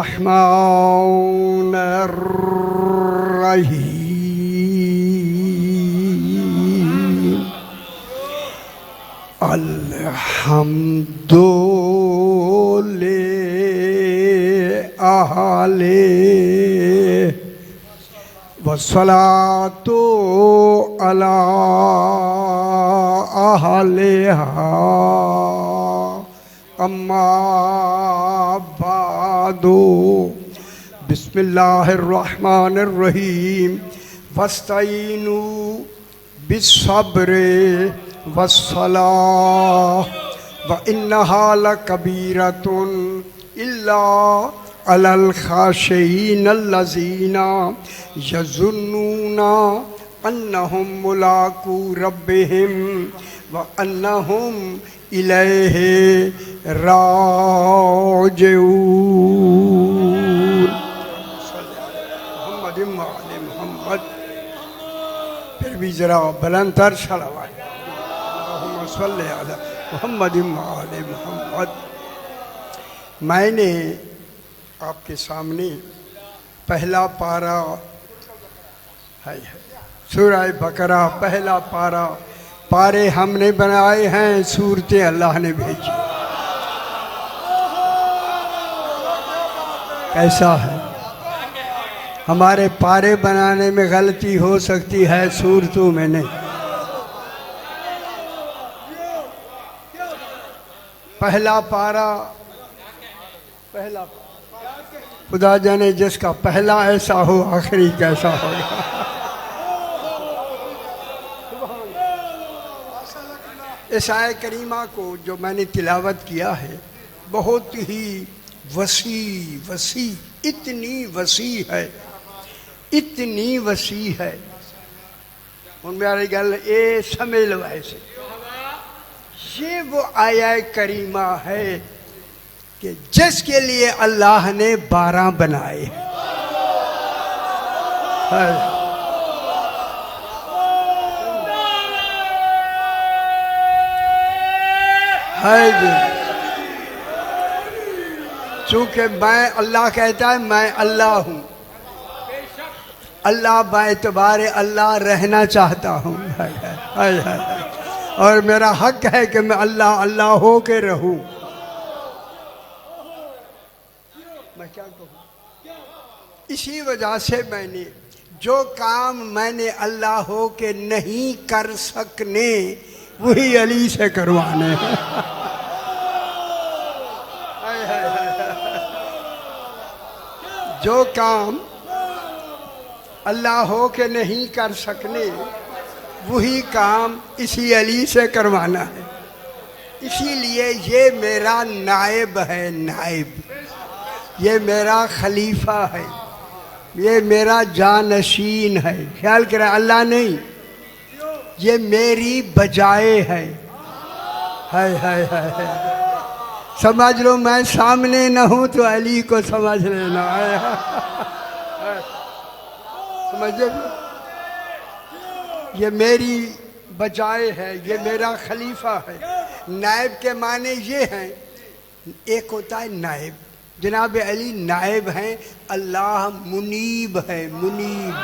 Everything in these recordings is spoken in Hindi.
Bismillahirrahmanirrahim. Alhamdulillah wassalatu ala ahliha amma ba'du. Bismillahirrahmanirrahim. Wasta'inu bis-sabri was-salah wa innaha lakabiratun illa alal khashiin allazina yazunnuna annahum mulaqu rabbihim wa annahum ilayhi raji'un. Muhammadin wa ali Muhammad. फिर भी जरा बुलंदतर सलावत अल्लाहुम्मा सल्ली अला मुहम्मदिन व आले मुहम्मद। मैंने आपके सामने पहला पारा है सूरह बकरा, पहला पारा। पारे हमने बनाए हैं, सूरतें अल्लाह ने भेजी। कैसा है? हमारे पारे बनाने में गलती हो सकती है, सूरतों में नहीं। पहला पारा, पहला खुदा जाने जिसका पहला ऐसा हो आखिरी कैसा होगा। इस आय करीमा को जो मैंने तिलावत किया है बहुत ही वसी इतनी वसी है, इतनी वसी है। उनमें मेरी गल ये समझ लो, ऐसे ये वो आया करीमा है कि जिसके लिए अल्लाह ने 12 बनाए हैं। चूंकि मैं, अल्लाह कहता है मैं अल्लाह हूँ, अल्लाह बाएतबारे अल्लाह रहना चाहता हूँ और मेरा हक है कि मैं अल्लाह अल्लाह हो के रहूँ। मैं क्या कहूँ? इसी वजह से मैंने जो काम मैंने अल्लाह हो के नहीं कर सकने वही अली से करवाने हैं। जो काम अल्लाह हो के नहीं कर सकने वही काम इसी अली से करवाना है। इसीलिए ये मेरा नायब है, नायब। ये मेरा खलीफा है, ये मेरा जानशीन है। ख्याल करें, अल्लाह नहीं, ये मेरी बजाय है। समझ लो, मैं सामने न हूं तो अली को समझ लेना है। समझे? ये मेरी बजाय है, ये मेरा खलीफा है। नायब के माने ये हैं, एक होता है नायब, जनाब अली नायब हैं। अल्लाह मुनीब है, मुनीब।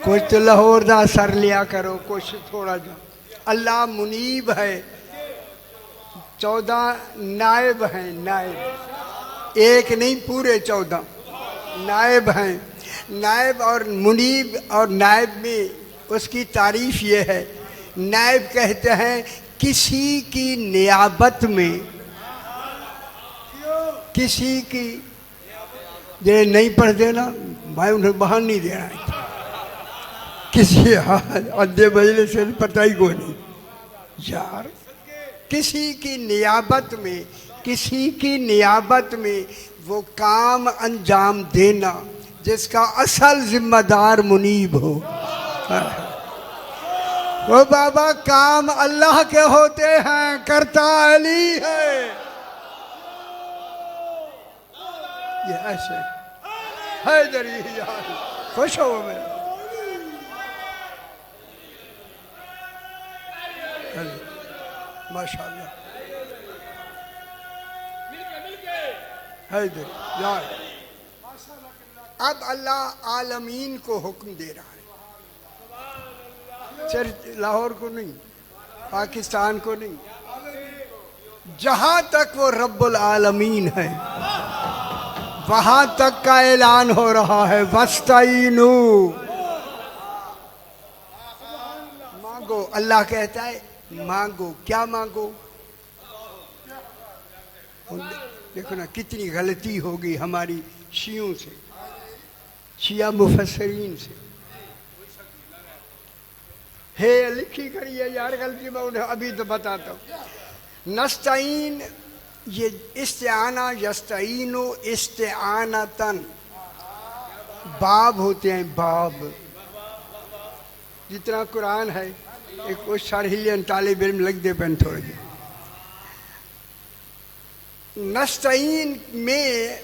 कुछ तो लाहौर दा सर लिया करो, कुछ थोड़ा जा। अल्लाह मुनीब है। 14 नायब हैं, नायब। एक नहीं, पूरे 14 नायब हैं। नायब और मुनीब और नायब में उसकी तारीफ ये है, नायब कहते हैं किसी की नियाबत में, किसी की जे नहीं पढ़ देना, मैं उन्हें बाहर नहीं देना। किसी अद्धे बजले से पता ही को नहीं यार। किसी की नियाबत में, किसी की नियाबत में वो काम अंजाम देना जिसका असल जिम्मेदार मुनीब हो। वो बाबा काम अल्लाह के होते हैं, करता अली है। ये ऐसे है दरी यार, खुश हो मैं। माशाल्लाह। हैदर यार। अब अल्लाह आलमीन को हुक्म दे रहा है, सिर्फ लाहौर को नहीं, पाकिस्तान को नहीं, जहां तक वो रब्बुल आलमीन है वहां तक का ऐलान हो रहा है। वस्ताइनू, मांगो। अल्लाह कहता है मांगो। क्या मांगो? देखो ना कितनी गलती होगी हमारी शियों से, शिया मुफस्सरीन से। हे लिखी करिए यार, गलती में उन्हें अभी तो बताता हूँ। नस्ताइन, ये इस्तेआना, यस्ताइनो इस्तेआनतन, बाब होते हैं, बाब। जितना कुरान है एक वो शारहिलियन तालिब इल्म लग दे पेन थोड़े जी। नस्ताइन में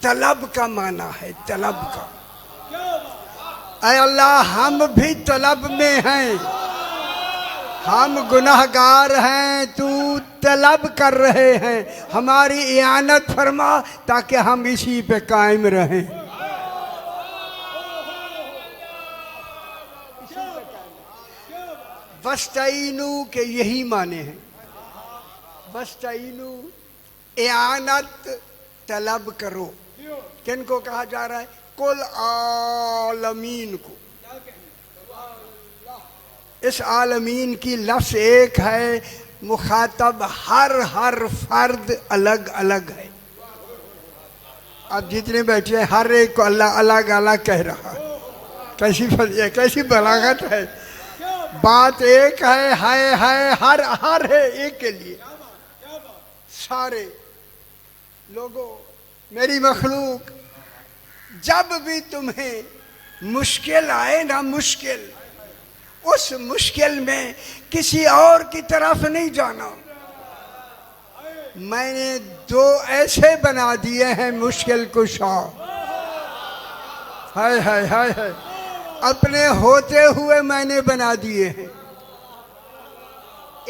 तलब का माना है, तलब का। ऐ अल्लाह हम भी तलब में हैं, हम गुनाहगार हैं, तू तलब कर रहे हैं, हमारी इयानत फरमा ताकि हम इसी पे कायम रहें। वस्ताइनू के यही माने हैं। वस्ताइनू इयानत तलब करो। किन को कहा जा रहा है? कुल आलमीन को। इस आलमीन की लफ्ज़ एक है, मुखातब हर फर्द अलग अलग है। अब जितने बैठे हैं हर एक को अल्लाह अलग अलग कह रहा है। कैसी बलागत है। बात एक है, हर है एक के लिए। सारे लोगों, मेरी मखलूक, जब भी तुम्हें मुश्किल आए ना, मुश्किल, उस मुश्किल में किसी और की तरफ नहीं जाना। मैंने दो ऐसे बना दिए हैं मुश्किल कुशा, है अपने होते हुए मैंने बना दिए हैं।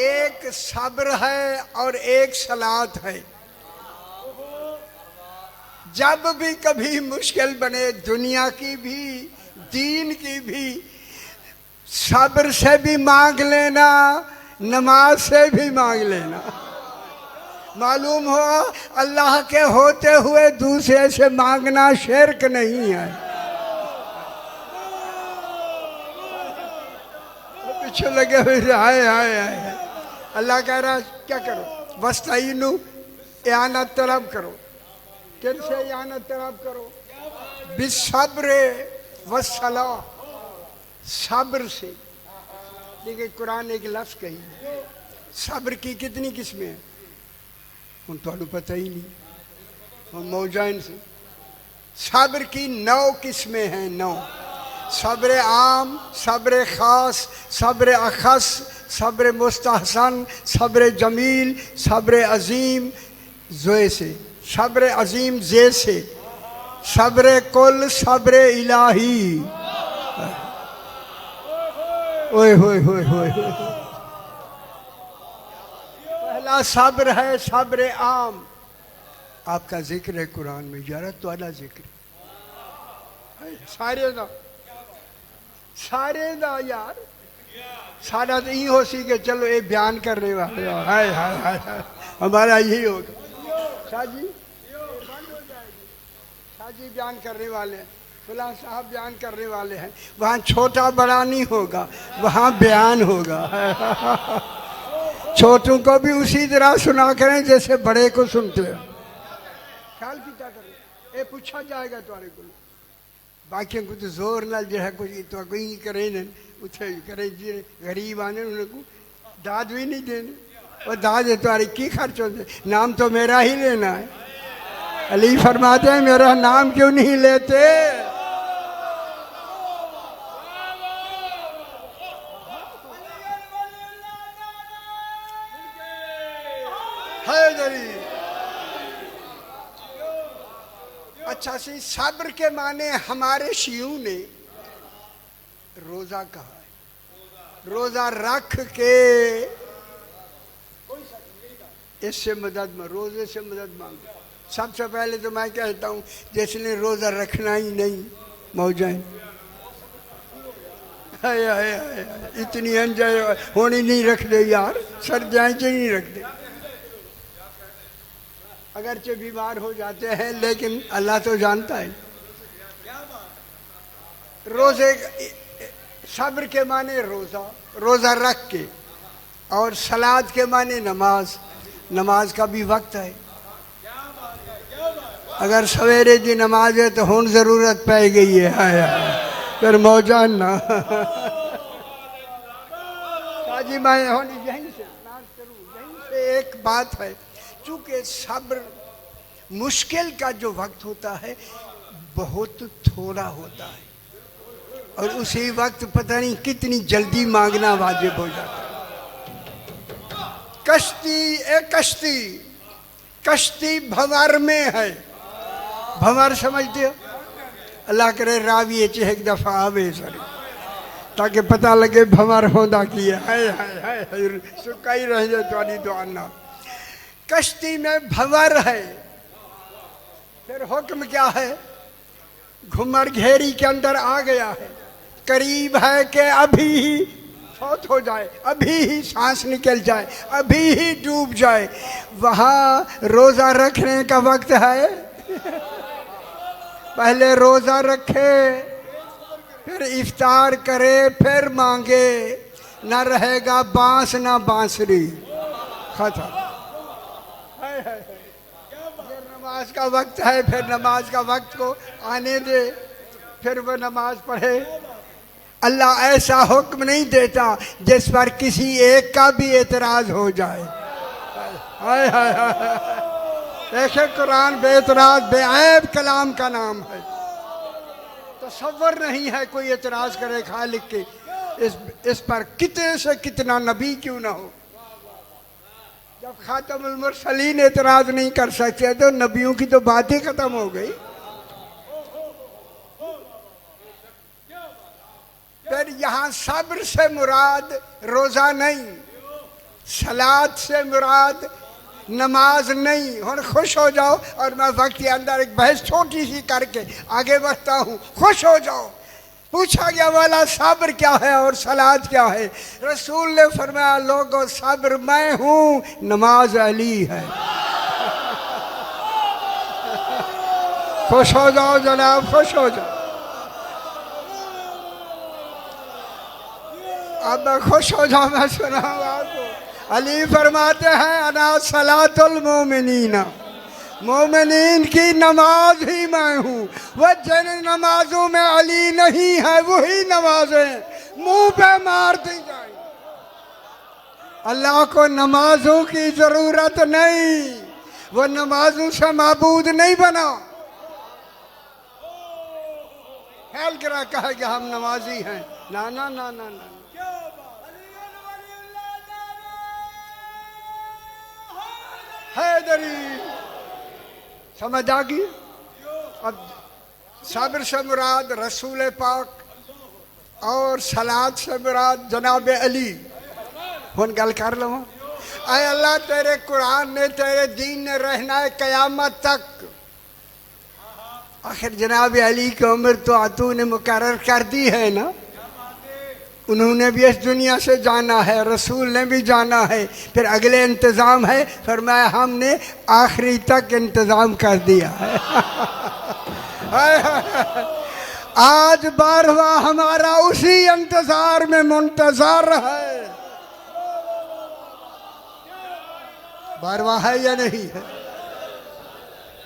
एक सब्र है और एक सलात है। जब भी कभी मुश्किल बने, दुनिया की भी दीन की भी, सब्र से भी मांग लेना, नमाज से भी मांग लेना। मालूम हो अल्लाह के होते हुए दूसरे से मांगना शिर्क नहीं है। पीछे लगे हुए आए अल्लाह कह रहा क्या करो? वस्ताइनू, इयानत तलब करो। किन से इयानत तलब करो? बिस्सब्र वस्सला, सब्र से। देखिए कुरान एक लफ्ज़ कही, सब्र की कितनी किस्में हैं उन तो पता ही नहीं, हम मौजाइन से। सब्र की 9 किस्में हैं, 9। सब्र आम, सब्र ख़ास, सब्र अखस, सब्र मुस्तहसन, सब्र जमील, सब्र अजीम ज़ोए से, सब्र अजीम जे से, सब्र कुल, सब्र इलाही। ओए होए होए होए। पहला सब्र है सब्र आम। आपका जिक्र है कुरान में, यार तो अला जिक्र सारे दा यार। सारा तो यही हो सी के चलो ये बयान करने वाले हाय हमारा यही होगा। शाह जी बयान करने वाले हैं, फलां साहब बयान करने वाले हैं। वहाँ छोटा बड़ा नहीं होगा, वहाँ बयान होगा। छोटों को भी उसी तरह सुना करें जैसे बड़े को सुनते हैं। ख्याल किया करें, ये पूछा जाएगा तुम्हारे को। बाकियों को तो जोर न जो है कुछ तो कोई करे न उठे करे जी गरीब आने उनको दाद भी नहीं देने। और दाद तुम्हारी की खर्च होते, नाम तो मेरा ही लेना है। अली फरमाते हैं मेरा नाम क्यों नहीं लेते? अच्छा सी सब्र के माने हमारे शियों ने रोजा कहा है। रोजा रख के इससे मदद में, रोजे से मदद मांगो। सबसे पहले तो मैं कहता हूँ जिसने रोजा रखना ही नहीं मौजाएं इतनी एंजॉय होनी नहीं रख दे यार, सर जाए नहीं रख दे। अगरचे बीमार हो जाते हैं लेकिन अल्लाह तो जानता है। रोजे सब्र के माने रोजा, रोजा रख के, और सलाद के माने नमाज, नमाज का भी वक्त है। अगर सवेरे की नमाज है तो हुन जरूरत पै गई है, फिर मौजान ना काजी मैं यहीं से एक बात है, चूंकि सब्र मुश्किल का जो वक्त होता है बहुत थोड़ा होता है, और उसी वक्त पता नहीं कितनी जल्दी मांगना वाजिब हो जाता है। कश्ती भंवर में है, भंवर समझते हो? अल्लाह करे रावी एक दफा आवे सर ताकि पता लगे भंवर होंदा की है सुकाई रह जाए तो दुआ ना। कश्ती में भंवर है, फिर हुक्म क्या है? घुमर घेरी के अंदर आ गया है, करीब है कि अभी ही फौत हो जाए, अभी ही सांस निकल जाए, अभी ही डूब जाए। वहाँ रोजा रखने का वक्त है। पहले रोजा रखे, फिर इफ्तार करे, फिर मांगे, ना रहेगा बांस ना बांसुरी, खत्म। फिर नमाज का वक्त है, फिर नमाज का वक्त को आने दे, फिर वो नमाज पढ़े। अल्लाह ऐसा हुक्म नहीं देता जिस पर किसी एक का भी एतराज हो जाए। हाय हाय हाय, देखे कुरान बेतराज बेऐब कलाम का नाम है। तसव्वुर नहीं है कोई एतराज करे खालिक के इस पर कितने से कितना नबी क्यों ना हो। जब खातमुल मुरसलीन एतराज नहीं कर सकते तो नबियों की तो बात ही खत्म हो गई। फिर यहाँ सब्र से मुराद रोजा नहीं, सलात से मुराद नमाज नहीं। और खुश हो जाओ, और मैं वक्त के अंदर एक बहस छोटी सी करके आगे बढ़ता हूँ। खुश हो जाओ। पूछा गया वाला सब्र क्या है और सलात क्या है? रसूल ने फरमाया लोगों सब्र मैं हूँ, नमाज अली है। खुश हो जाओ जनाब, खुश हो जाओ। अब मैं खुश हो जाओ, मैं सुनाऊँ आपको। अली फरमाते हैं अना सलातुल मोमिनीना, मोमिनीन की नमाज ही मैं हूँ। वह जिन नमाजों में अली नहीं है वही नमाजें मुंह पे मार दी जाए। अल्लाह को नमाजों की जरूरत नहीं, वह नमाजों से माबूद नहीं बना। ख्याल करा कहा कि हम नमाजी हैं, ना ना ना ना ना। हैदरी समझ आ गई। अब सब्र से मुराद रसूल पाक और सलात से मुराद जनाब अली। हुन गल कर लो। आए अल्लाह तेरे कुरान ने तेरे दीन ने रहना है कयामत तक। आखिर जनाब अली की उम्र तो आतू ने मुकर्रर कर दी है ना। उन्होंने भी इस दुनिया से जाना है, रसूल ने भी जाना है, फिर अगले इंतज़ाम है। फरमाया हमने आखिरी तक इंतज़ाम कर दिया है। आज 12वां हमारा उसी इंतज़ार में मुंतज़र है। 12वां है या नहीं है?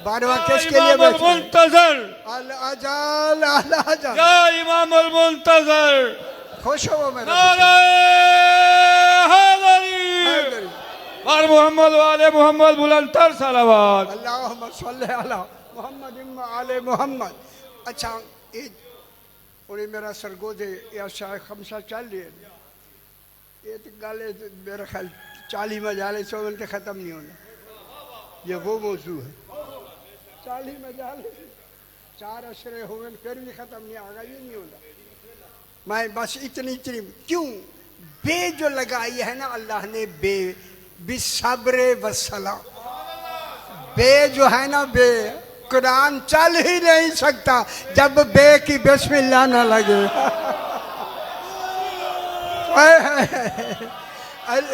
12वां किसके लिए मुंतज़र? अल अजल अल अजल या इमामुल मुंतज़र। खुश हो मेरा और मोहम्मद वाले मोहम्मद बुलंदतर सलावत अल्लाहुम्मा सल्ली अला मोहम्मद व आले मोहम्मद। अच्छा उन्हें मेरा सरगोदे या शायद खमसा चल रही है ये तो गाले मेरा ख्याल 40 मजाले 54 के ख़त्म नहीं होना। ये वो मौजू है 40 मजाले 4 अशरे हुए फिर भी ख़त्म नहीं आगा ये नहीं होता। मैं बस इतनी क्यों बे जो लगाई है ना अल्लाह ने बे बिसब्र व सला, बे जो है ना, बे कुरान चल ही नहीं सकता जब बे की बिस्मिल्लाह ना लगे।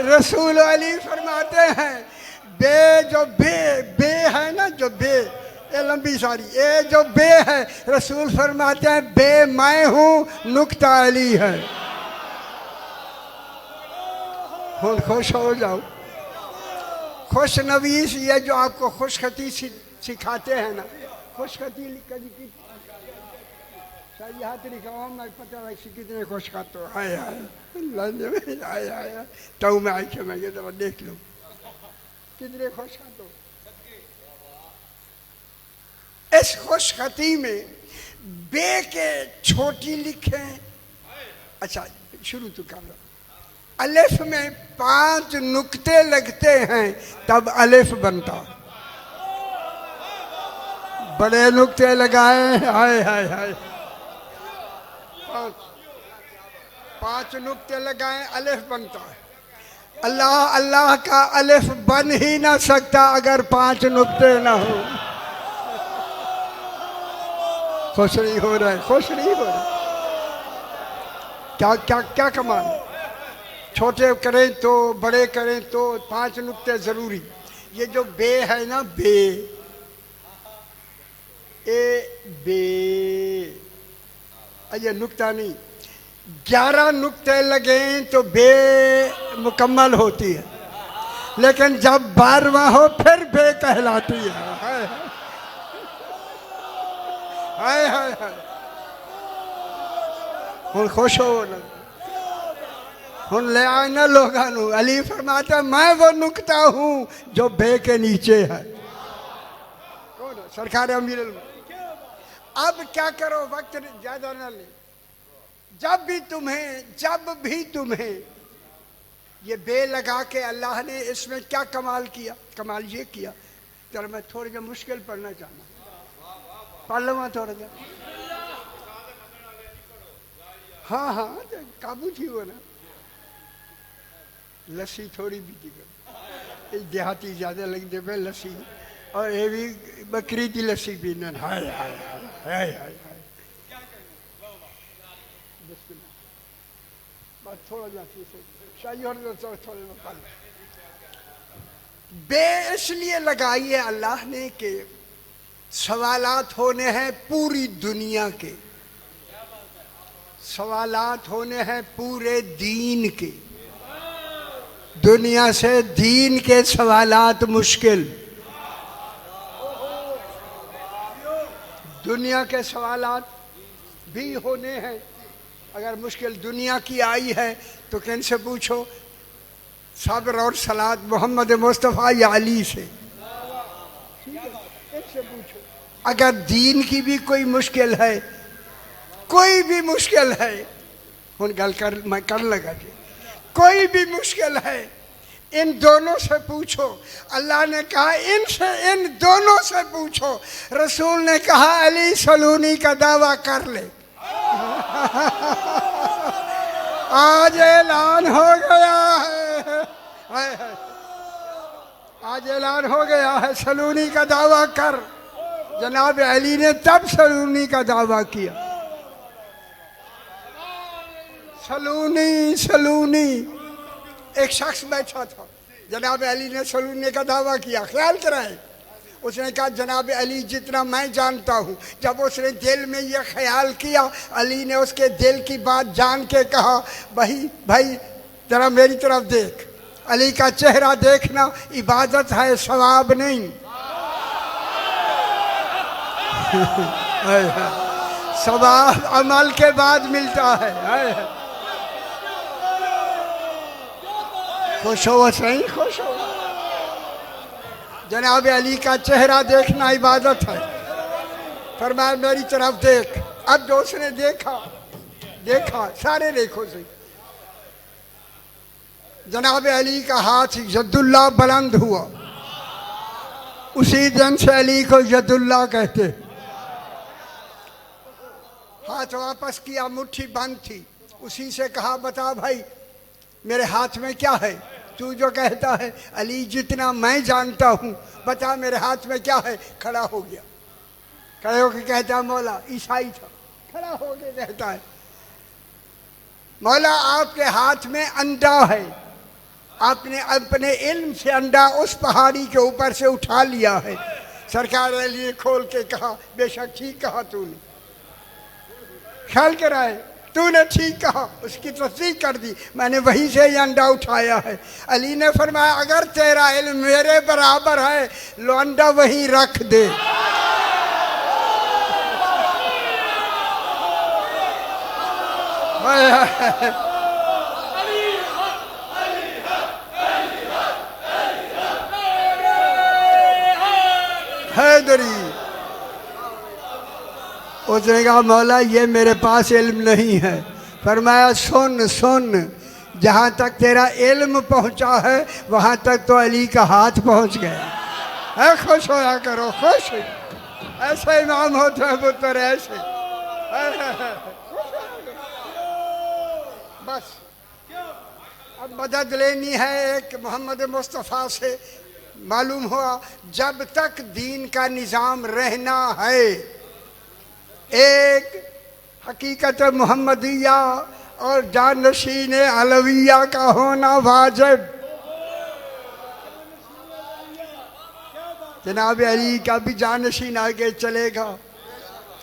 रसूल अली फरमाते हैं, बे जो बे है ना, जो बे, ये लंबी सारी, ये जो बे है, रसूल फरमाते हैं बे मैं हूं, नुक्ता अली है। हुन खुश हो जाओ। खुश नवीस, ये जो आपको खुशखती सिखाते हैं ना, खुशखती कभी की शायद हाथ लिखाओ, मैं पता नहीं कितने खुश खाते हो। आए आए आए तो मैं आई के मैं ये तो देख लो कितने खुश खाते हो। इस खुशखती में बे के छोटी लिखे, अच्छा शुरू तो कर लो। अलिफ में 5 नुक्ते लगते हैं तब अलिफ बनता। बड़े नुक्ते लगाए, हाय हाय हाय, 5 नुक्ते लगाए अलिफ बनता है। अल्लाह अल्लाह का अलिफ बन ही ना सकता अगर 5 नुक्ते ना हो। खुश नहीं हो रहा है, खुश नहीं हो रहा। क्या क्या क्या कमाल, छोटे करें तो बड़े करें तो 5 नुक्ते जरूरी। ये जो बे है ना, बे, ए बे, ये नुक्ता नहीं, 11 नुक्ते लगे तो बे मुकम्मल होती है, लेकिन जब 12वां हो फिर बे कहलाती है। हाय हाय हाय हाय, हुन खुश हो ना, हुन ले आए ना लोगानू। अली फरमाता मैं वो नुक्ता हूं जो बे के नीचे है। कौन? सरकार अमीर। अब क्या करो, वक्त ज्यादा ना ले। जब भी तुम्हें ये बे लगा के अल्लाह ने इसमें क्या कमाल किया, कमाल ये किया। चलो मैं थोड़ा सा मुश्किल पढ़ना चाहना, पढ़ लूँगा थोड़ा सा। हाँ हाँ काबू थी वो ना। लस्सी थोड़ी भी थी, देहाती ज्यादा लगते पे लस्सी, और ये भी बकरी की लस्सी पीना। हाय हाय हाय हाय, थोड़ा थोड़ा बे इसलिए लगाई है अल्लाह ने कि सवालात होने हैं पूरी दुनिया के, सवालात होने हैं पूरे दीन के। दुनिया से दीन के सवालात मुश्किल, दुनिया के सवालात भी होने हैं। अगर मुश्किल दुनिया की आई है तो किन से पूछो? सब्र और सलात मोहम्मद मुस्तफ़ा या अली से, इनसे पूछो। अगर दीन की भी कोई मुश्किल है, कोई भी मुश्किल है, उन गल कर मैं कर लगा जी, कोई भी मुश्किल है, इन दोनों से पूछो। अल्लाह ने कहा इनसे, इन दोनों से पूछो। रसूल ने कहा अली सलूनी का दावा कर ले। आज ऐलान हो गया है, आज ऐलान हो गया है, सलूनी का दावा कर। जनाब अली ने तब सलूनी का दावा किया। सलूनी सलूनी, एक शख्स बैठा था, जनाब अली ने सलूनी का दावा किया। ख्याल कराए, उसने कहा जनाब अली जितना मैं जानता हूँ। जब उसने दिल में ये ख्याल किया, अली ने उसके दिल की बात जान के कहा भाई जरा मेरी तरफ देख। अली का चेहरा देखना इबादत है, सवाब नहीं। सवाब अमल के बाद मिलता है। खुश हो, सही खुश हो। जनाब अली का चेहरा देखना इबादत है। फरमाया मेरी तरफ देख। अब जो उसने देखा सारे देखो सही। जनाब अली का हाथ यदुल्लाह बुलंद हुआ। उसी दिन से अली को यदुल्लाह कहते। हाथ वापस किया, मुट्ठी बंद थी। उसी से कहा बता भाई मेरे हाथ में क्या है? तू जो कहता है अली जितना मैं जानता हूँ, बता मेरे हाथ में क्या है। खड़ा हो गया, खड़े होकर कहता है मौला, ईसाई था, खड़ा होकर कहता है मौला आपके हाथ में अंडा है, आपने अपने इल्म से अंडा उस पहाड़ी के ऊपर से उठा लिया है। सरकार अली ने खोल के कहा, बेशक ठीक कहा तूने, ख्याल कराए तूने ठीक कहा, उसकी तस्दीक कर दी, मैंने वहीं से ये अंडा उठाया है। अली ने फरमाया अगर तेरा इल्म मेरे बराबर है लो अंडा वहीं रख दे। हैदरी उसने कहा मौला ये मेरे पास इल्म नहीं है। फरमाया सुन सुन, जहाँ तक तेरा इल्म पहुँचा है वहाँ तक तो अली का हाथ पहुँच गया है। खुश होया करो, खुश, ऐसे इमाम होते हैं पुत्र, ऐसे। बस अब मदद लेनी है एक मोहम्मद मुस्तफ़ा से। मालूम हुआ जब तक दीन का निज़ाम रहना है, एक हकीकत मोहम्मदिया और जानशीन अलविया का होना वाजिब। जनाब अली का भी जानशीन आगे चलेगा,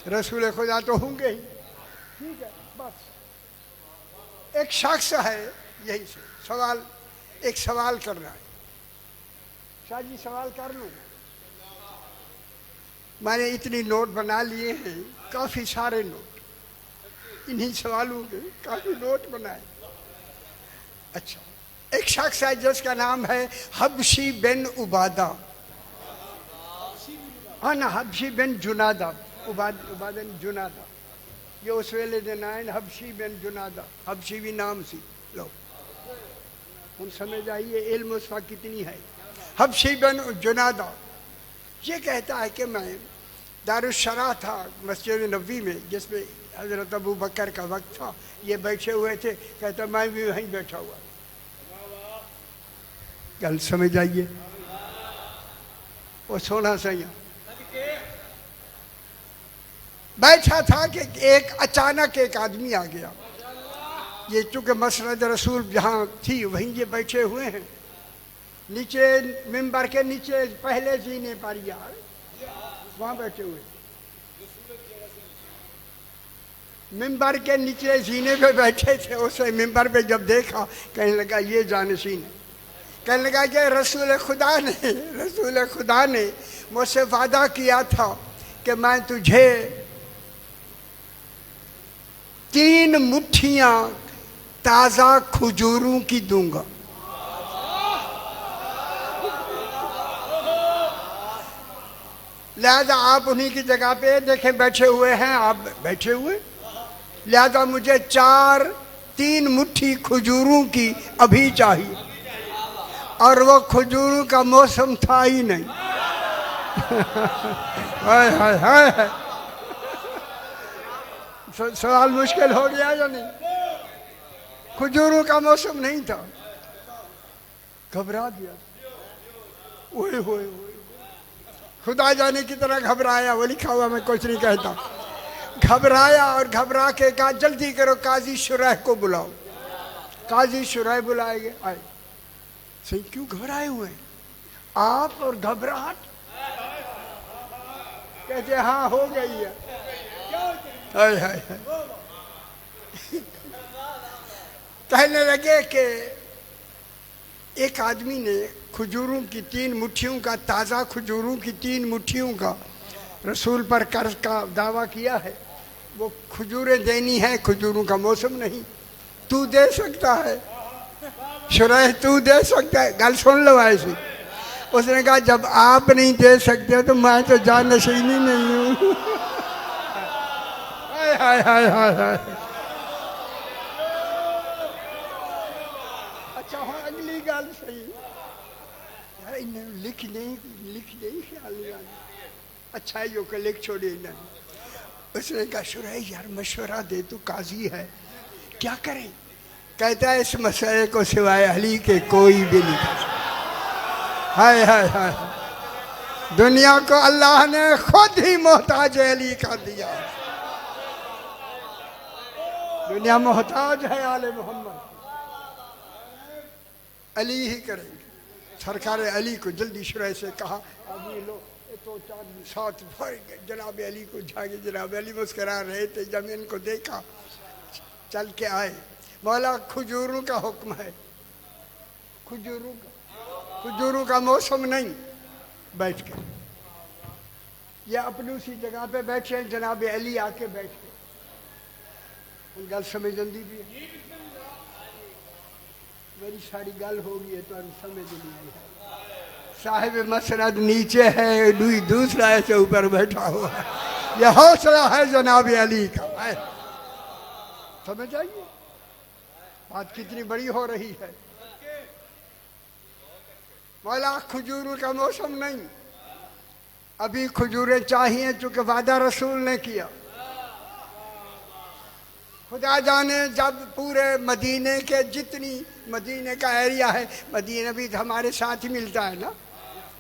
रसूल खुदा तो होंगे ही। ठीक है, बस एक शख्स है, यही से सवाल, एक सवाल करना है। शाह जी सवाल कर लूँ? मैंने इतनी नोट बना लिए हैं, काफ़ी सारे नोट, इन्हीं सवालों के काफ़ी नोट बनाए। अच्छा, एक शख्स है जिसका नाम है हबशी बिन उबादा, हाँ ना, हबशी बिन जुनादा, उबादन जुनादा, ये उस वेले दिन आए हबशी बिन जुनादा, हबशी भी नाम सी लो, हम समझ आइए इल्म उसका कितनी है। हबशी बिन जुनादा ये कहता है कि मैं दारुशरा था मस्जिद नबी में, जिसमें हज़रत अबू बकर का वक्त था, ये बैठे हुए थे, कहता मैं भी वहीं बैठा हुआ। गल समझ आइए, वो सोना सैया बैठा था कि एक अचानक एक आदमी आ गया। ये चूँकि मसरद रसूल जहाँ थी वहीं ये बैठे हुए हैं, नीचे मिंबर के नीचे पहले जीने पर यार वहाँ बैठे हुए, मिंबर के नीचे जीने पे बैठे थे। उसे मिंबर पे जब देखा कहने लगा ये जानशीन है, कहने लगा कि रसूल खुदा ने मुझसे वादा किया था कि मैं तुझे 3 मुट्ठियाँ ताज़ा खजूरों की दूंगा। लिहाजा आप उन्हीं की जगह पे देखें बैठे हुए हैं, आप बैठे हुए, लिहाजा मुझे 3 मुट्ठी खजूरों की अभी चाहिए, और वो खजूरों का मौसम था ही नहीं। हाय हाय हाय, सवाल मुश्किल हो गया या नहीं? खजूरों का मौसम नहीं था, घबरा दिया। ओए होए, खुदा जाने की तरह घबराया, वो लिखा हुआ मैं कुछ नहीं कहता। घबराया और घबरा के कहा जल्दी करो काजी शुरैह को बुलाओ। काजी शुरैह बुलाए गए, आए। सही क्यों घबराए हुए आप और घबराहट? कहते हाँ हो गई है। हाय हाय हाय। कहने लगे कि एक आदमी ने खजूरों की 3 मुट्ठियों का, ताज़ा खजूरों की 3 मुट्ठियों का रसूल पर कर्ज का दावा किया है। वो खजूरें देनी है, खजूरों का मौसम नहीं, तू दे सकता है शुरैह, तू दे सकता है। गल सुन लो ऐसी। उसने कहा जब आप नहीं दे सकते तो मैं तो जानशीन ही नहीं हूँ। हाय हाय हाय हाय हाय। अच्छा हो, अगली गल सही यार, इन्हें लिख नहीं ख्याल नहीं आया। अच्छा है जो कि लिख छोड़ी इन्होंने। उसने कहा शुरैह यार मशवरा दे, तू काजी है, क्या करें? कहता है इस मसले को सिवाय अली के कोई भी नहीं कर सकता। हाय हाय हाय, दुनिया को अल्लाह ने खुद ही मोहताज अली कर दिया। दुनिया मोहताज है आले मोहम्मद, अली ही करेंगे। सरकार अली को जल्दी शुरू से कहा, अब ये लोग तो चार साथ जनाब अली को जागे। जनाब अली मुस्करा रहे थे। जब इनको देखा चल के आए, मौला खजूरों का हुक्म है, खजूरों का मौसम नहीं। बैठ के ये अपनी उसी जगह पे बैठे, जनाब अली आके बैठ के गल समझ आती भी है। मेरी सारी गल हो गई है तो समझ नहीं आई है। साहिब मसरद नीचे है, दूसरा ऐसे ऊपर बैठा हुआ है। यह हौसला है जनाब अली का है। समझ आइए बात कितनी बड़ी हो रही है। मौला खजूरों का मौसम नहीं, अभी खजूरें चाहिए चूंकि वादा रसूल ने किया। खुदा जाने जब पूरे मदीने के जितनी मदीने का एरिया है, मदीना भी तो हमारे साथ ही मिलता है ना।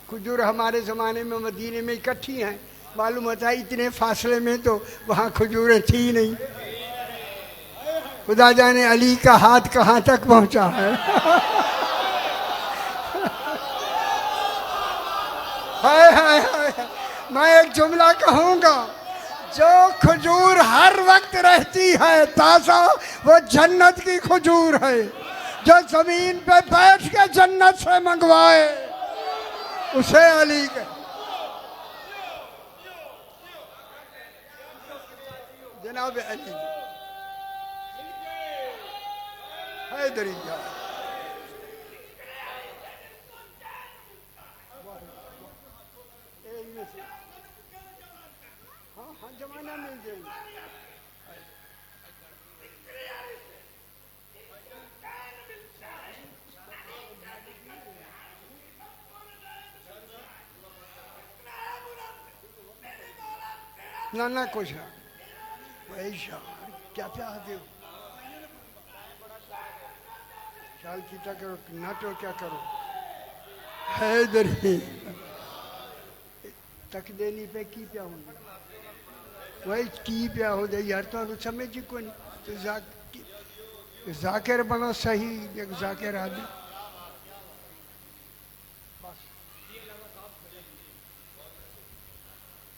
खजूर हमारे ज़माने में मदीने में इकट्ठी हैं, मालूम होता है इतने फासले में तो वहाँ खजूरें थी नहीं। खुदा जाने अली का हाथ कहाँ तक पहुँचा है। हाय हाय हाय, मैं एक जुमला कहूँगा, जो खजूर हर वक्त रहती है ताज़ा, वो जन्नत की खजूर है। जो जमीन पे बैठ के जन्नत से मंगवाए उसे अली के। जनाब अली हैदरी जा हाँ जमाना मिल जाएगा। ना कुछ है वही शार क्या प्यार दे ख्याल कीता करो ना तो क्या करो। हैदरी तक देनी पे की प्या होना वही की प्या हो जाए यार। तो समझ ही को नहीं तो जाकिर बनो सही, एक जाकिर आदमी।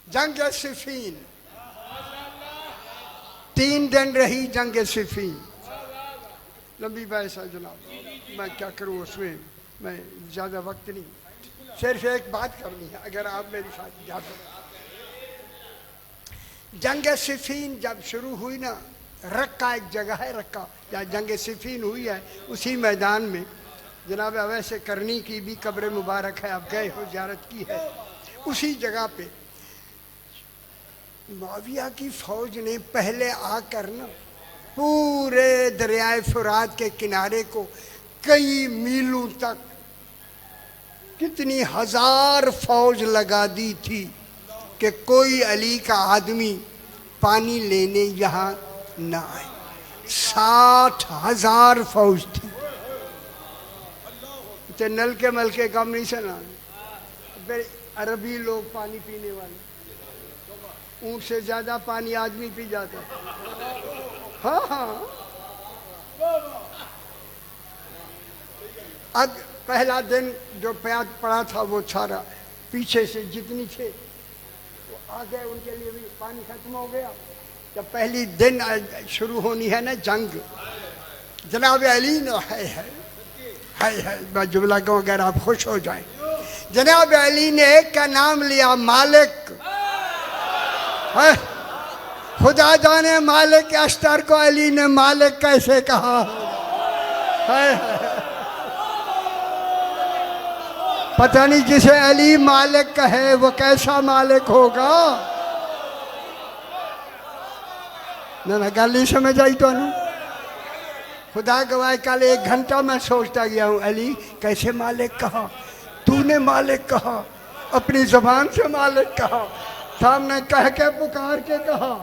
जंग सिफीन 3 दिन रही। जंग सिफीन लंबी बहस है जनाब, मैं क्या करूं उसमें, मैं ज़्यादा वक्त नहीं, सिर्फ एक बात करनी है अगर आप मेरे साथ जा सकें। जंग सिफीन जब शुरू हुई ना, रक्का एक जगह है, रक्का जहाँ जंग सिफीन हुई है, उसी मैदान में जनाब अवैस करनी की भी कब्र मुबारक है, आप गए हो ज़ियारत की है। उसी जगह पे मुआविया की फौज ने पहले आकर ना पूरे दरियाए फुरात के किनारे को कई मीलों तक कितनी हजार फौज लगा दी थी कि कोई अली का आदमी पानी लेने यहाँ ना आए। 60,000 फौज थी। तो नल के मल के काम नहीं सुना। फिर अरबी लोग पानी पीने वाले, ऊँट से ज्यादा पानी आदमी पी जाता। हाँ हाँ, अब पहला दिन जो प्याज पड़ा था वो सारा पीछे से जितनी थे वो आ गए, उनके लिए भी पानी खत्म हो गया। जब पहली दिन शुरू होनी है ना जंग, जनाब अली ने है मैं जुमला कहूँ अगर आप खुश हो जाएं। जनाब अली ने एक का नाम लिया मालिक है। खुदा जाने मालिक अश्तर को अली ने मालिक कैसे कहा है। पता नहीं जिसे अली मालिक कहे वो कैसा मालिक होगा। ना गल नहीं समझ आई तो ना। खुदा गवाह कल 1 घंटा मैं सोचता गया हूँ, अली कैसे मालिक कहा, तूने मालिक कहा, अपनी जबान से मालिक कहा, सामने कह के पुकार के कहा।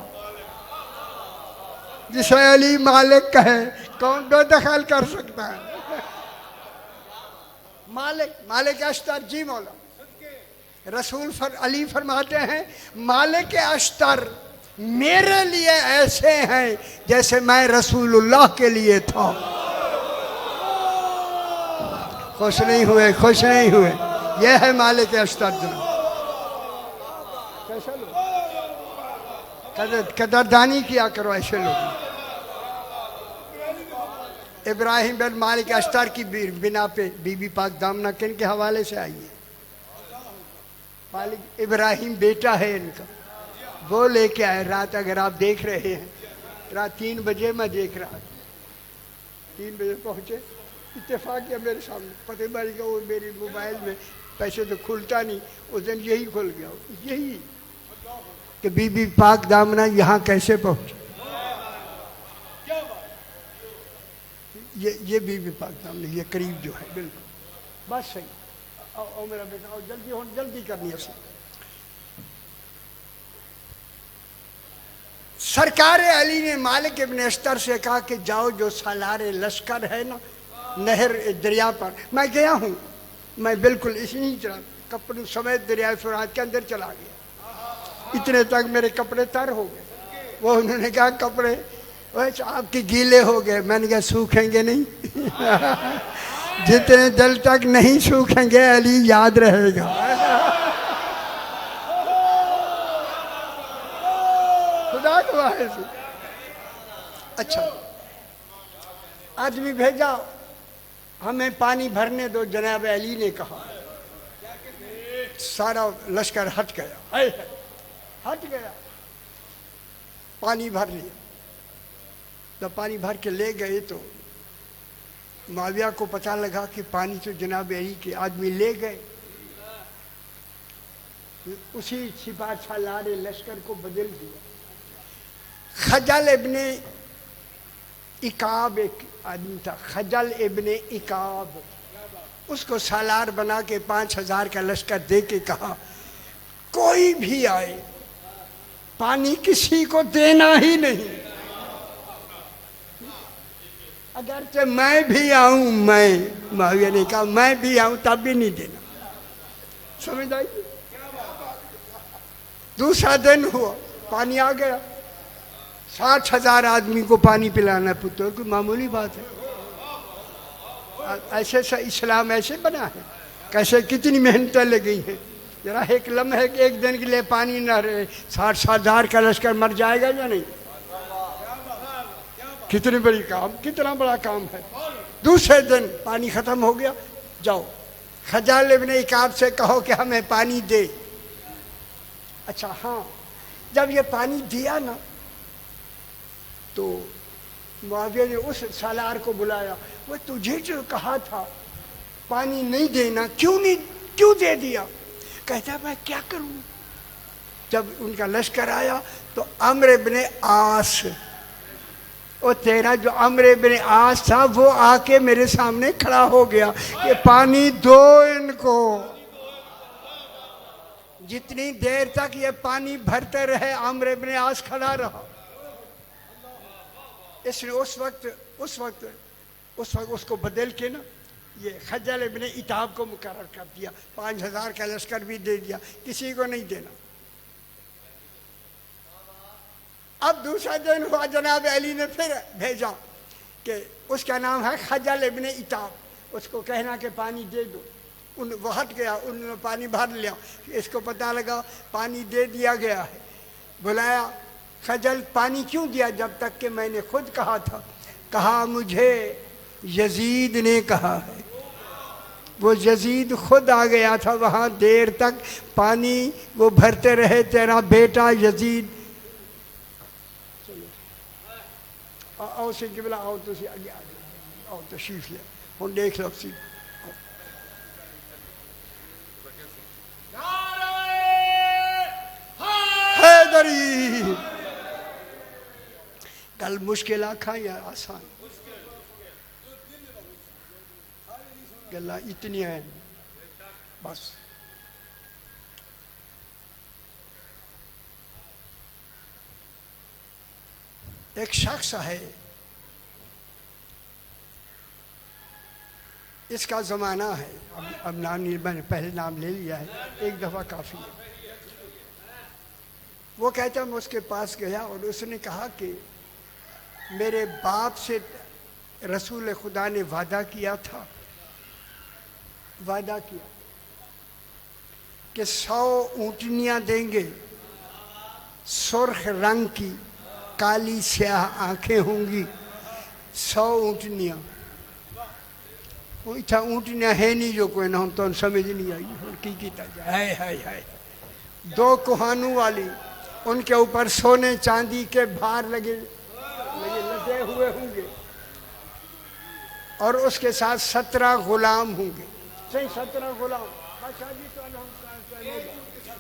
जिसे अली मालिक कहे कौन बेदखल कर सकता है? मालिक अश्तर जी मौला अली फरमाते हैं, मालिक अश्तर मेरे लिए ऐसे हैं जैसे मैं रसूलुल्लाह के लिए था। खुश नहीं हुए, खुश नहीं हुए। यह है मालिक अश्तर जनाब। कैसा लोग कदरदानी किया करो ऐसे लोग। इब्राहिम बिन मालिक अश्तर की बिना पे बीबी पाक दामना किन के हवाले से आई है? मालिक इब्राहिम बेटा है इनका, वो लेके आए। रात अगर आप देख रहे हैं, रात 3 बजे मैं देख रहा था, 3 बजे पहुंचे, इत्तेफाक किया मेरे सामने पते मारी का वो मेरी मोबाइल में पैसे तो खुलता नहीं, उस दिन यही खुल गया, यही कि बीबी पाक दामना यहाँ कैसे पहुंचे। ये बीबी पाक दामना ये करीब जो है बिल्कुल बस सही। आओ मेरा बेटा, आओ जल्दी हो, जल्दी करनी है। सरकार अली ने मालिक इब्न अश्तर से कहा कि जाओ जो सालार लश्कर है ना नहर दरिया पर, मैं गया हूँ, मैं बिल्कुल इसी चला कपड़े समेत दरिया फुरात के अंदर चला गया। इतने तक मेरे कपड़े तर हो गए। वो उन्होंने कहा कपड़े वैसे आपके गीले हो गए। मैंने कहा सूखेंगे नहीं जितने दिल तक नहीं सूखेंगे अली याद रहेगा। खुदा को वास्ते। अच्छा, आदमी भेजा, हमें पानी भरने दो। जनाब अली ने कहा, सारा लश्कर हट गया, हट गया, पानी भर लिया। जब पानी भर के ले गए तो माविया को पता लगा कि पानी तो जनाब अली के आदमी ले गए। उसी सिपा सालार लश्कर को बदल दिया। खजल इब्ने इकाब एक आदमी था, खजल इब्ने इकाब, उसको सालार बना के 5000 का लश्कर दे के कहा, कोई भी आए पानी किसी को देना ही नहीं, अगर मैं भी आऊं, मैं माविया ने कहा मैं भी आऊं तब भी नहीं देना। समझ आई? दूसरा दिन हुआ, पानी आ गया। 60,000 आदमी को पानी पिलाना पुत्र कोई मामूली बात है? ऐसे इस्लाम ऐसे बना है? कैसे कितनी मेहनतें लगी हैं। जरा एक लम्हे के एक दिन के लिए पानी ना रहे, 60,000 का लश्कर मर जाएगा या नहीं? कितनी बड़ी काम, कितना बड़ा काम है। दूसरे दिन पानी खत्म हो गया, जाओ खजाल इब्ने इकाब से कहो कि हमें पानी दे। अच्छा हाँ, जब ये पानी दिया ना तो मुआविया ने उस सालार को बुलाया, वो तुझे जो कहा था पानी नहीं देना, क्यों दे दिया? कहता मैं क्या करूं। जब उनका लश्कर आया तो अम्र इब्ने आस, वो तेरा जो अम्र इब्ने आस था वो आके मेरे सामने खड़ा हो गया कि पानी दो इनको। जितनी देर तक ये पानी भरते रहे अम्र इब्ने आस खड़ा रहा। इसने उस वक्त उसको बदल के ना ये खजल इब्ने इताब को मुकर्रर कर दिया। 5000 का लश्कर भी दे दिया, किसी को नहीं देना। अब दूसरा दिन हुआ, जनाब अली ने फिर भेजा कि उसका नाम है खजल इब्ने इताब, उसको कहना कि पानी दे दो। वो हट गया, उन्होंने पानी भर लिया। इसको पता लगा पानी दे दिया गया है। बुलाया, खजल पानी क्यों दिया? जब तक कि मैंने खुद कहा था। कहा मुझे यजीद ने कहा है। वो यजीद खुद आ गया था वहाँ, देर तक पानी वो भरते रहे। तेरा बेटा यजीद, आओ सिंह बोला, आओ तो आगे आओ तशरीफ ले, हम देख लो सी। हैदरी कल मुश्किल आखा या आसान गल्ला इतनी है बस। एक शख्स है इसका ज़माना है। अब नाम नहीं, मैंने पहले नाम ले लिया है, एक दफ़ा काफ़ी है। वो कहता मैं उसके पास गया और उसने कहा कि मेरे बाप से रसूल खुदा ने वादा किया कि 100 ऊँटनियाँ देंगे, सुर्ख रंग की, काली स्याह आंखें होंगी, 100 ऊँटनियाँ। कोई था ऊँटनियाँ है नहीं जो कोई ना, हम तो समझ नहीं आई और की कीता जाए। है 2 कुहानों वाली, उनके ऊपर सोने चांदी के भार लगे हुए होंगे और उसके साथ 17 गुलाम होंगे। सही 17 गुलाम,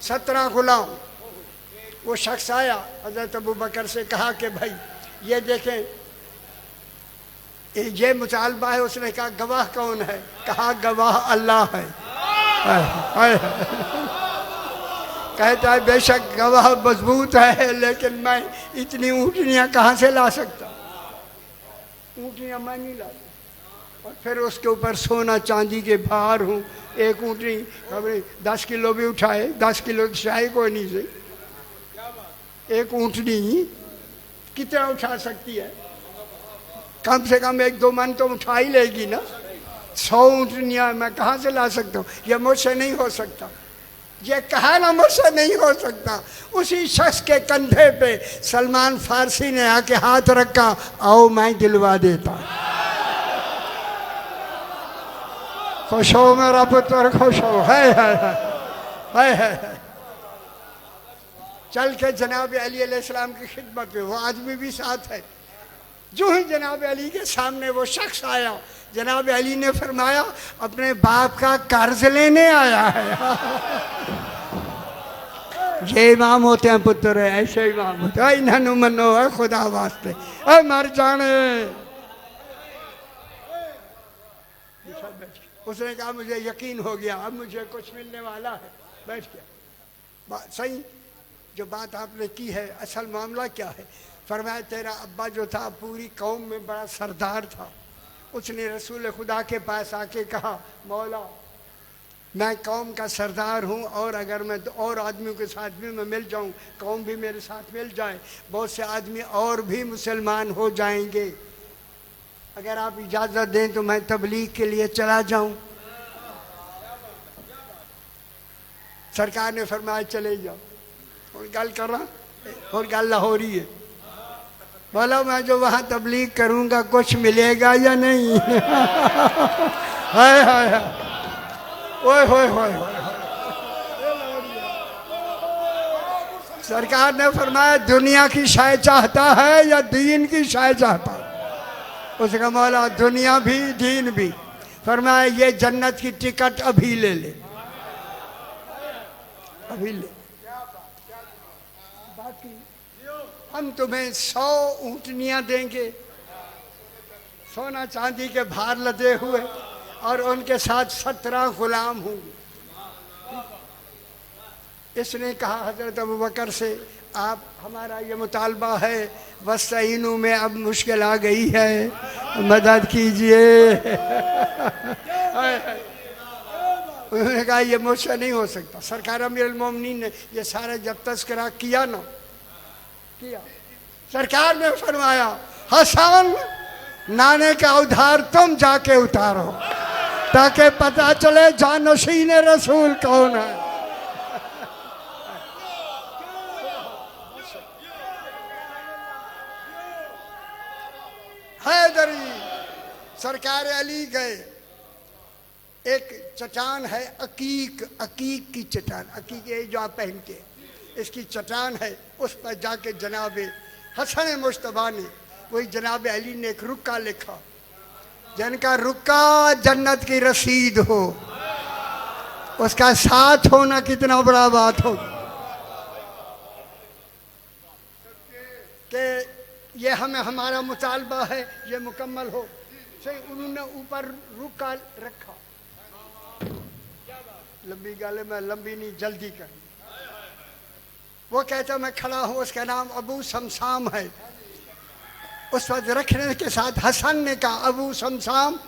17 गुलाम। वो शख्स आया, हज़रत अबू बकर से कहा कि भाई ये देखें, ये मुतालबा है। उसने कहा गवाह कौन है? कहा गवाह अल्लाह है। कहता है बेशक गवाह मजबूत है, लेकिन मैं इतनी ऊँटनियाँ कहाँ से ला सकता? ऊँटनियाँ मैं नहीं ला सकता। और फिर उसके ऊपर सोना चांदी के भार हूँ। एक ऊँटनी 10 किलो भी उठाए, 10 किलो शायद कोई नहीं से, एक ऊँटनी कितना उठा सकती है? कम से कम 1-2 मन तो उठा ही लेगी ना। 100 ऊँटनियाँ मैं कहाँ से ला सकता हूँ? यह मुझसे नहीं हो सकता। ये कहा ना मुझसे नहीं हो सकता। उसी शख्स के कंधे पे सलमान फारसी ने आके हाथ रखा, आओ मैं दिलवा देता। खुश हो मेरा पुत्र, खुश हो। है। चल के जनाब अली अलैहिस्सलाम की खिदमत में, वो आदमी भी साथ है। जो ही जनाब अली के सामने वो शख्स आया, जनाब अली ने फरमाया अपने बाप का कर्ज लेने आया है। ये इमाम होते हैं पुत्र, ऐसे इमाम होते हैं। इन्होंने मनो है खुदा वास्ते, अरे मर जाने। उसने कहा मुझे यकीन हो गया, अब मुझे कुछ मिलने वाला है। बैठ गया। सही जो बात आपने की है, असल मामला क्या है? फरमाया तेरा अब्बा जो था पूरी कौम में बड़ा सरदार था। उसने रसूल खुदा के पास आके कहा मौला मैं कौम का सरदार हूँ, और अगर मैं और आदमियों के साथ भी मैं मिल जाऊँ, कौम भी मेरे साथ मिल जाए, बहुत से आदमी और भी मुसलमान हो जाएंगे। अगर आप इजाज़त दें तो मैं तबलीग के लिए चला जाऊँ। सरकार ने फरमाया चले जाओ। और गल कर रहा और गल लाहौरी है। बोला मैं जो वहाँ तबलीग करूँगा कुछ मिलेगा या नहीं? हाय ओए होए। सरकार ने फरमाया दुनिया की शाय चाहता है या दीन की शाय चाहता है? उसका मौला दुनिया भी दीन भी। फरमाया ये जन्नत की टिकट अभी ले ले, अभी ले। बाकी हम तुम्हें 100 ऊँटनियाँ देंगे, सोना चांदी के भार लदे हुए, और उनके साथ 17 गुलाम होंगे। इसने कहा हजरत अबू बकर से आप हमारा ये मुतालबा है, वस्तईनु में अब मुश्किल आ गई है, मदद कीजिए। उन्होंने कहा ये मुझसे नहीं हो सकता। सरकार अमीरुल मोमिनीन ने ये सारा जब तस्करा किया ना किया, सरकार ने फरमाया हसन नाने का उधार तुम जाके उतारो ताकि पता चले जानशीन रसूल कौन है। हैदरी सरकार अली गए, एक चट्टान है अकीक की चट्टान, अकीक ये जो आप पहनते इसकी चट्टान है, उस पर जाके जनाब हसन मुश्तबा ने, वही जनाब अली ने एक रुक्का लिखा, जिनका रुक्का जन्नत की रसीद हो, उसका साथ होना कितना बड़ा बात हो कि ये हमें हमारा मुतालबा है ये मुकम्मल हो। सही उन्होंने ऊपर रुक्का रखा। लंबी गाले में लंबी नहीं जल्दी कर। वो कहता मैं खड़ा हूँ, उसका नाम अबू समसाम है। उस वक्त रखने के साथ हसन ने कहा अबू समसाम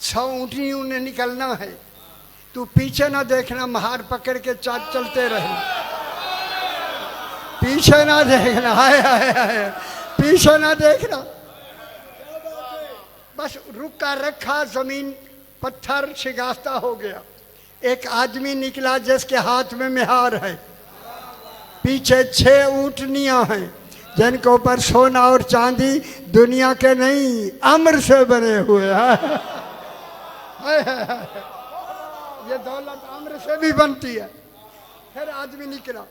100 ऊँटनियों ने निकलना है, तू पीछे ना देखना, महार पकड़ के चलते रहे, पीछे ना देखना, हाय हाय हाय, पीछे ना देखना, बस रुका रखा, जमीन पत्थर शिकस्ता हो गया। एक आदमी निकला जिसके हाथ में मिहार है, पीछे 6 ऊँटनियां हैं जिनके ऊपर सोना और चांदी दुनिया के नहीं अम्र से बने हुए हैं। ये दौलत अम्र से भी बनती है। फिर आदमी निकला,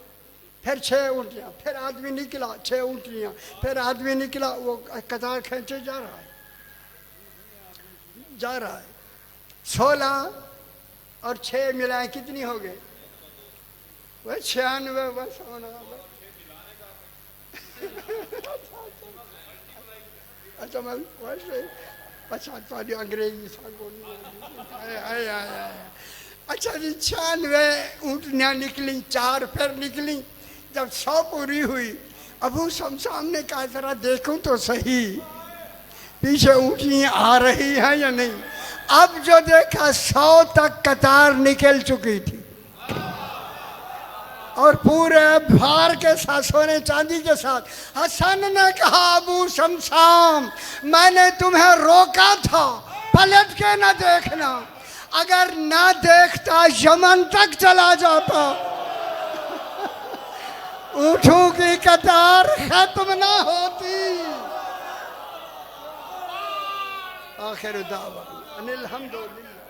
फिर 6 ऊँटियां, फिर आदमी निकला, 6 ऊँटियां, फिर आदमी निकला, वो कतार खींचे जा रहा है, जा रहा है। 16 और 6 मिलाए कितनी हो गई? वह 96 बस होना। अच्छा मैं वैसे अच्छा थोड़ी अंग्रेजी अच्छा जी 96 ऊँटनियाँ निकली, 4 फिर निकली। जब 100 पूरी हुई, अबू शमशाम ने कहा जरा देखूं तो सही पीछे ऊँटनियाँ आ रही हैं या नहीं। अब जो देखा 100 तक कतार निकल चुकी थी और पूरे भार के साथ, सोने चांदी के साथ। हसन ने कहा अबू शमशाम मैंने तुम्हें रोका था, पलट के न देखना, अगर ना देखता यमन तक चला जाता, ऊँटों की कतार खत्म ना होती। आखिर दावा अनिल हम्दुलिल्लाह।